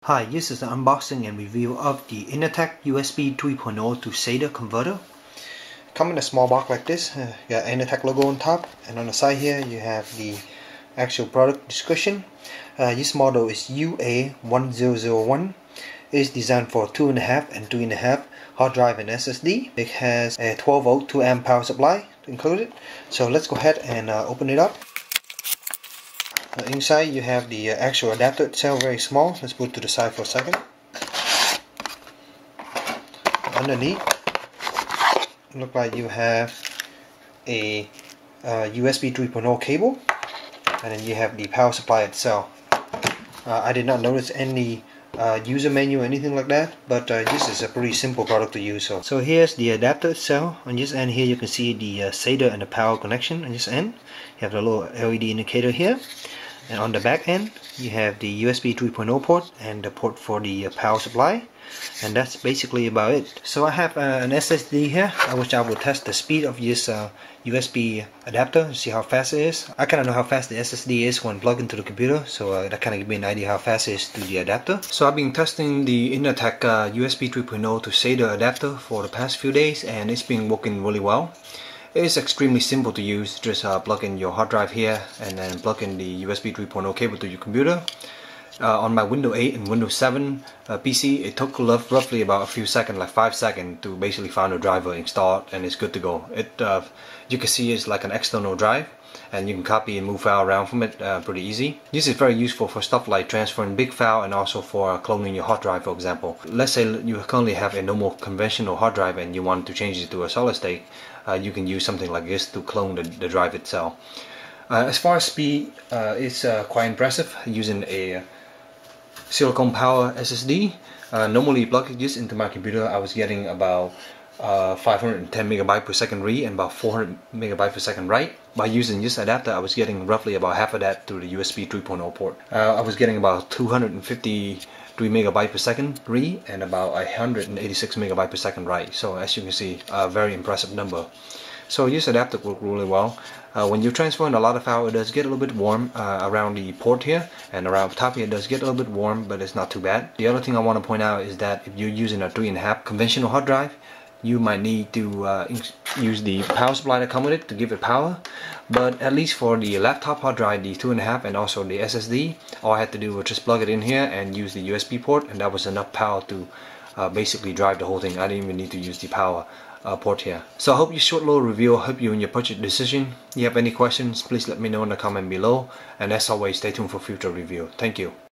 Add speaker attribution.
Speaker 1: Hi, this is an unboxing and review of the Inateck USB 3.0 to SATA converter. Come in a small box like this. Got Inateck logo on top, and on the side here you have the actual product description. This model is UA1001. It is designed for 2.5 and 3.5 hard drive and SSD. It has a 12 volt 2 amp power supply included. So let's go ahead and open it up. Inside you have the actual adapter itself, very small. Let's put it to the side for a second. Underneath, look like you have a USB 3.0 cable, and then you have the power supply itself. I did not notice any user menu or anything like that, but this is a pretty simple product to use. So here's the adapter itself. On this end here you can see the SATA and the power connection. On this end you have the little LED indicator here, and on the back end you have the USB 3.0 port and the port for the power supply, and that's basically about it. So I have an SSD here, which I will test the speed of this USB adapter to see how fast it is. I kind of know how fast the SSD is when plugged into the computer, so that kind of gives me an idea how fast it is through the adapter. So I've been testing the Inateck USB 3.0 to SATA adapter for the past few days, and it's been working really well. It's extremely simple to use. Just plug in your hard drive here and then plug in the USB 3.0 cable to your computer. On my Windows 8 and Windows 7 PC, it took roughly about a few seconds, like 5 seconds, to basically find the driver installed, and it's good to go. You can see it's like an external drive, and you can copy and move file around from it pretty easy. This is very useful for stuff like transferring big file and also for cloning your hard drive, for example. Let's say you currently have a normal conventional hard drive and you want to change it to a solid state. You can use something like this to clone the drive itself. As far as speed, it's quite impressive using a silicone power SSD. Normally plugging this into my computer, I was getting about 510 megabyte per second read and about 400 megabyte per second write. By using this adapter, I was getting roughly about half of that through the USB 3.0 port. I was getting about 253 megabyte per second read and about 186 megabyte per second write. So as you can see, a very impressive number. So this adapter works really well. When you're transferring a lot of power, it does get a little bit warm around the port here, and around top here it does get a little bit warm, but it's not too bad. The other thing I want to point out is that if you're using a 3.5 conventional hard drive, you might need to use the power supply that comes with it to give it power. But at least for the laptop hard drive, the 2.5 and also the SSD, all I had to do was just plug it in here and use the USB port, and that was enough power to basically drive the whole thing. I didn't even need to use the power port here. So I hope this short little review will help you in your purchase decision. If you have any questions, please let me know in the comment below, and as always, stay tuned for future review. Thank you.